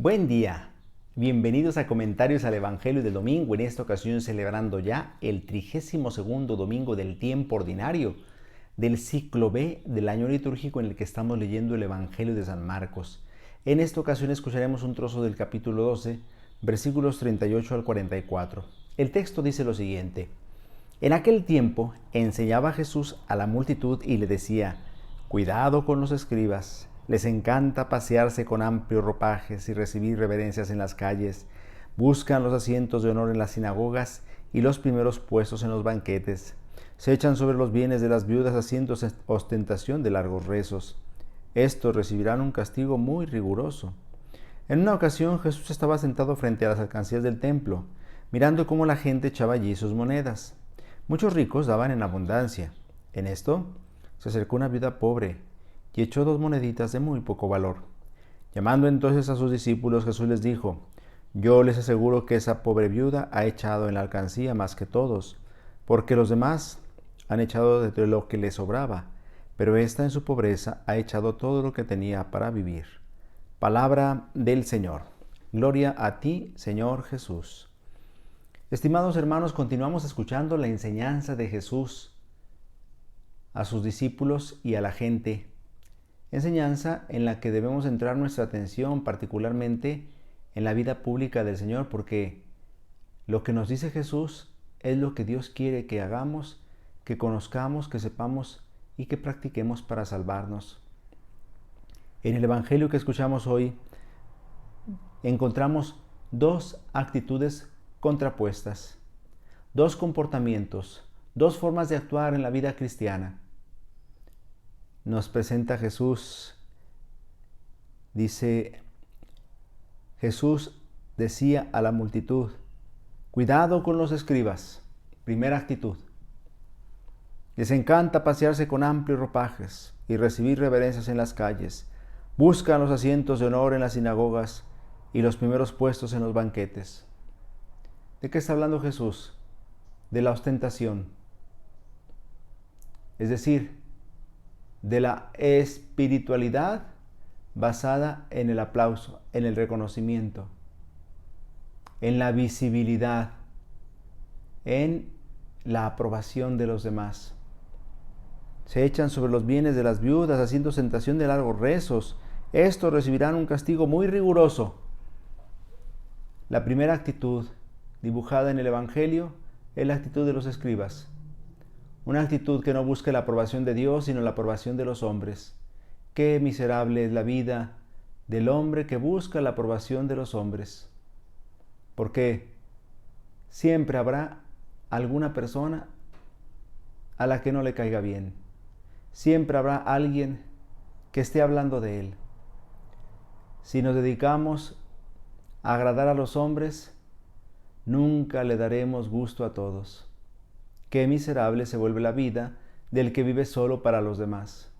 Buen día, bienvenidos a Comentarios al Evangelio del Domingo, en esta ocasión celebrando ya el 32º domingo del tiempo ordinario del ciclo B del año litúrgico en el que estamos leyendo el Evangelio de San Marcos. En esta ocasión escucharemos un trozo del capítulo 12, versículos 38 al 44. El texto dice lo siguiente: En aquel tiempo enseñaba Jesús a la multitud y le decía: Cuidado con los escribas. Les encanta pasearse con amplios ropajes y recibir reverencias en las calles. Buscan los asientos de honor en las sinagogas y los primeros puestos en los banquetes. Se echan sobre los bienes de las viudas haciendo ostentación de largos rezos. Estos recibirán un castigo muy riguroso. En una ocasión Jesús estaba sentado frente a las alcancías del templo, mirando cómo la gente echaba allí sus monedas. Muchos ricos daban en abundancia. En esto se acercó una viuda pobre y echó 2 moneditas de muy poco valor. Llamando entonces a sus discípulos, Jesús les dijo: Yo les aseguro que esa pobre viuda ha echado en la alcancía más que todos, porque los demás han echado de lo que les sobraba, pero ésta en su pobreza ha echado todo lo que tenía para vivir. Palabra del Señor. Gloria a ti, Señor Jesús. Estimados hermanos, continuamos escuchando la enseñanza de Jesús a sus discípulos y a la gente. Enseñanza en la que debemos centrar nuestra atención particularmente en la vida pública del Señor, porque lo que nos dice Jesús es lo que Dios quiere que hagamos, que conozcamos, que sepamos y que practiquemos para salvarnos. En el Evangelio que escuchamos hoy encontramos 2 actitudes contrapuestas, 2 comportamientos, 2 formas de actuar en la vida cristiana. Nos presenta Jesús, dice: Jesús decía a la multitud: Cuidado con los escribas. Primera actitud. Les encanta pasearse con amplios ropajes y recibir reverencias en las calles. Buscan los asientos de honor en las sinagogas y los primeros puestos en los banquetes. ¿De qué está hablando Jesús? De la ostentación. Es decir, de la espiritualidad basada en el aplauso, en el reconocimiento, en la visibilidad, en la aprobación de los demás. Se echan sobre los bienes de las viudas haciendo ostentación de largos rezos. Estos recibirán un castigo muy riguroso. La primera actitud dibujada en el Evangelio es la actitud de los escribas. Una actitud que no busca la aprobación de Dios, sino la aprobación de los hombres. Qué miserable es la vida del hombre que busca la aprobación de los hombres. Porque siempre habrá alguna persona a la que no le caiga bien. Siempre habrá alguien que esté hablando de él. Si nos dedicamos a agradar a los hombres, nunca le daremos gusto a todos. Qué miserable se vuelve la vida del que vive solo para los demás.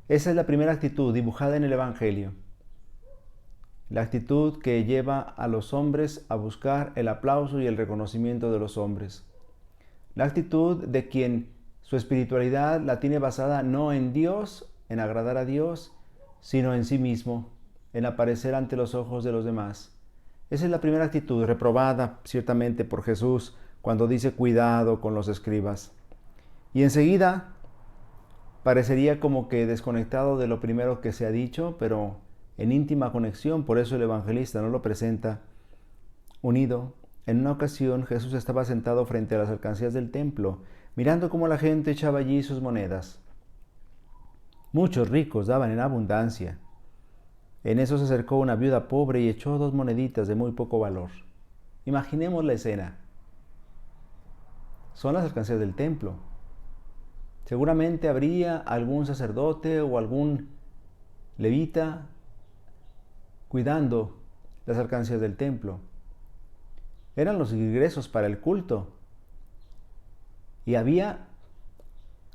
Esa es la primera actitud dibujada en el Evangelio. La actitud que lleva a los hombres a buscar el aplauso y el reconocimiento de los hombres. La actitud de quien su espiritualidad la tiene basada no en Dios, en agradar a Dios, sino en sí mismo, en aparecer ante los ojos de los demás. Esa es la primera actitud, reprobada ciertamente por Jesús cuando dice: cuidado con los escribas. Y enseguida parecería como que desconectado de lo primero que se ha dicho, pero en íntima conexión. Por eso el evangelista no lo presenta unido. En una ocasión Jesús estaba sentado frente a las alcancías del templo, mirando cómo la gente echaba allí sus monedas. Muchos ricos daban en abundancia. En eso se acercó una viuda pobre y echó 2 moneditas de muy poco valor. Imaginemos la escena. Son las alcancías del templo. Seguramente habría algún sacerdote o algún levita cuidando las alcancías del templo. Eran los ingresos para el culto. Y había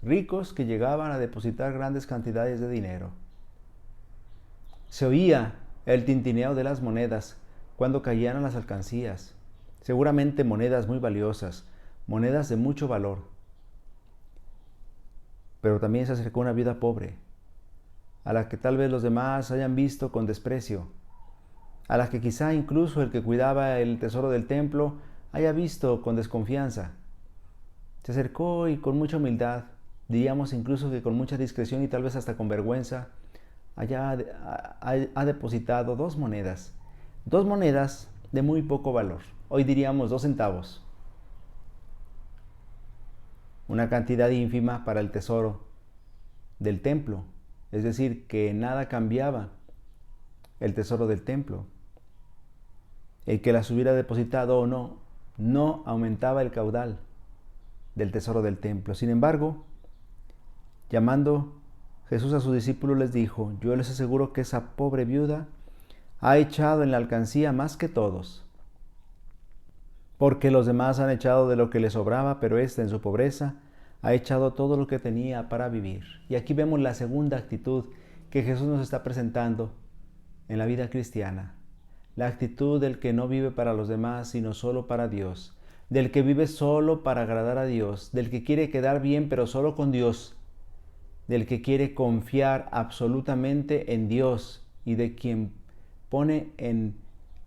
ricos que llegaban a depositar grandes cantidades de dinero. Se oía el tintineo de las monedas cuando caían a las alcancías. Seguramente monedas muy valiosas, monedas de mucho valor. Pero también se acercó una viuda pobre, a la que tal vez los demás hayan visto con desprecio. a la que quizá incluso el que cuidaba el tesoro del templo haya visto con desconfianza. Se acercó y con mucha humildad, diríamos incluso que con mucha discreción y tal vez hasta con vergüenza, allá ha depositado dos monedas de muy poco valor, hoy diríamos 2 centavos, una cantidad ínfima para el tesoro del templo, es decir, que nada cambiaba el tesoro del templo. El que las hubiera depositado o no, no aumentaba el caudal del tesoro del templo. Sin embargo, llamando Jesús a sus discípulos les dijo: yo les aseguro que esa pobre viuda ha echado en la alcancía más que todos, porque los demás han echado de lo que les sobraba, pero ésta en su pobreza ha echado todo lo que tenía para vivir. Y aquí vemos la segunda actitud que Jesús nos está presentando en la vida cristiana. La actitud del que no vive para los demás, sino solo para Dios. Del que vive solo para agradar a Dios. Del que quiere quedar bien, pero solo con Dios. Del que quiere confiar absolutamente en Dios y de quien pone en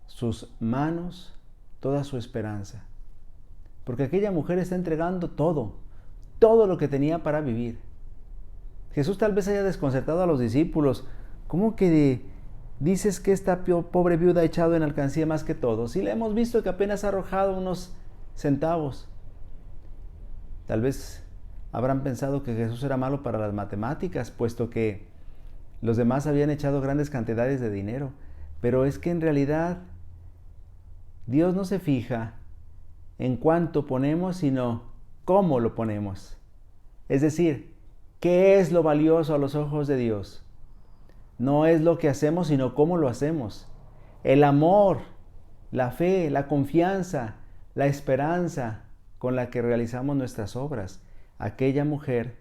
sus manos toda su esperanza. Porque aquella mujer está entregando todo lo que tenía para vivir. Jesús tal vez haya desconcertado a los discípulos. ¿Cómo que dices que esta pobre viuda ha echado en alcancía más que todos? Si le hemos visto que apenas ha arrojado unos centavos. Tal vez habrán pensado que Jesús era malo para las matemáticas, puesto que los demás habían echado grandes cantidades de dinero. Pero es que en realidad Dios no se fija en cuánto ponemos, sino cómo lo ponemos. Es decir, ¿qué es lo valioso a los ojos de Dios? No es lo que hacemos, sino cómo lo hacemos. El amor, la fe, la confianza, la esperanza con la que realizamos nuestras obras. Aquella mujer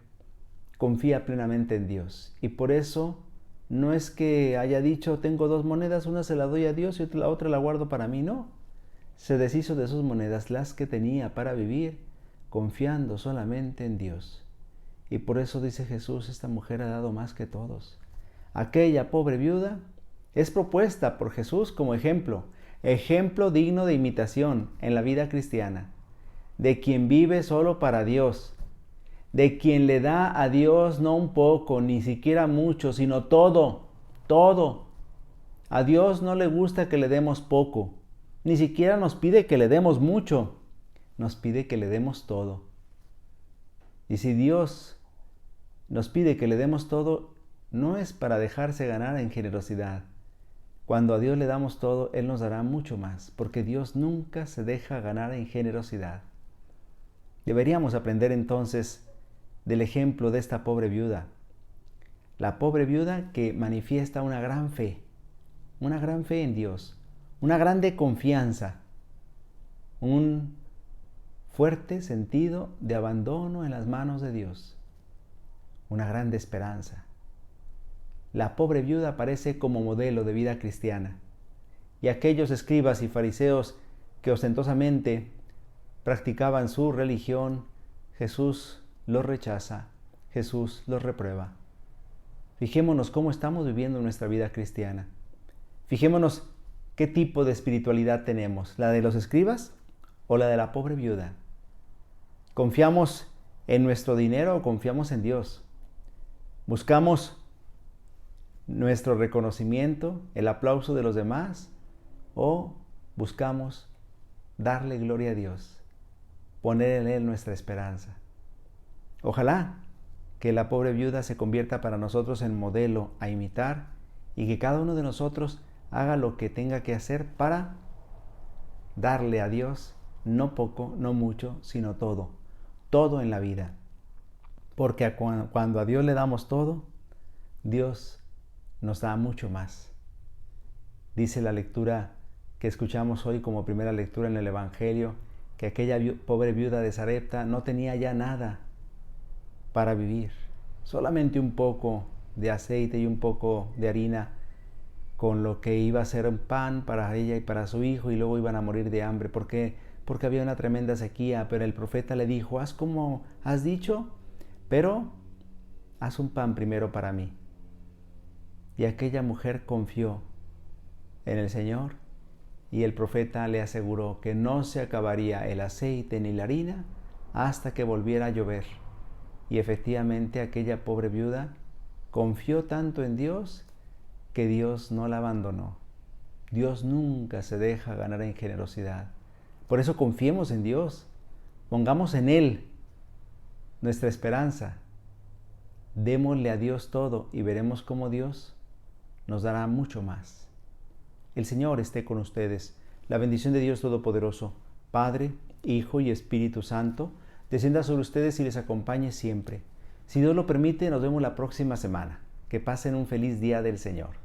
confía plenamente en Dios. Y por eso no es que haya dicho: tengo 2 monedas, una se la doy a Dios y la otra la guardo para mí. No. Se deshizo de sus monedas, las que tenía para vivir, confiando solamente en Dios. Y por eso dice Jesús: esta mujer ha dado más que todos. Aquella pobre viuda es propuesta por Jesús como ejemplo digno de imitación en la vida cristiana, de quien vive solo para Dios, de quien le da a Dios no un poco, ni siquiera mucho, sino todo. A Dios no le gusta que le demos poco, ni siquiera nos pide que le demos mucho, nos pide que le demos todo. Y si Dios nos pide que le demos todo, no es para dejarse ganar en generosidad. Cuando a Dios le damos todo, Él nos dará mucho más, porque Dios nunca se deja ganar en generosidad. Deberíamos aprender entonces del ejemplo de esta pobre viuda. La pobre viuda que manifiesta una gran fe en Dios, una grande confianza, un fuerte sentido de abandono en las manos de Dios, una grande esperanza. La pobre viuda aparece como modelo de vida cristiana, y aquellos escribas y fariseos que ostentosamente practicaban su religión, Jesús los rechaza, Jesús los reprueba. Fijémonos cómo estamos viviendo nuestra vida cristiana. Fijémonos qué tipo de espiritualidad tenemos, la de los escribas o la de la pobre viuda. ¿Confiamos en nuestro dinero o confiamos en Dios? ¿Buscamos nuestro reconocimiento, el aplauso de los demás, o buscamos darle gloria a Dios, poner en Él nuestra esperanza? Ojalá que la pobre viuda se convierta para nosotros en modelo a imitar y que cada uno de nosotros haga lo que tenga que hacer para darle a Dios no poco, no mucho, sino todo en la vida. Porque cuando a Dios le damos todo, Dios nos da mucho más. Dice la lectura que escuchamos hoy como primera lectura en el Evangelio, que aquella pobre viuda de Sarepta no tenía ya nada para vivir, solamente un poco de aceite y un poco de harina, con lo que iba a ser un pan para ella y para su hijo, y luego iban a morir de hambre. ¿Por qué? Porque había una tremenda sequía, pero el profeta le dijo: haz como has dicho, pero haz un pan primero para mí. Y aquella mujer confió en el Señor y el profeta le aseguró que no se acabaría el aceite ni la harina hasta que volviera a llover. Y efectivamente aquella pobre viuda confió tanto en Dios que Dios no la abandonó. Dios nunca se deja ganar en generosidad. Por eso confiemos en Dios, pongamos en Él nuestra esperanza. Démosle a Dios todo y veremos cómo Dios nos dará mucho más. El Señor esté con ustedes. La bendición de Dios Todopoderoso, Padre, Hijo y Espíritu Santo, descienda sobre ustedes y les acompañe siempre. Si Dios lo permite, nos vemos la próxima semana. Que pasen un feliz día del Señor.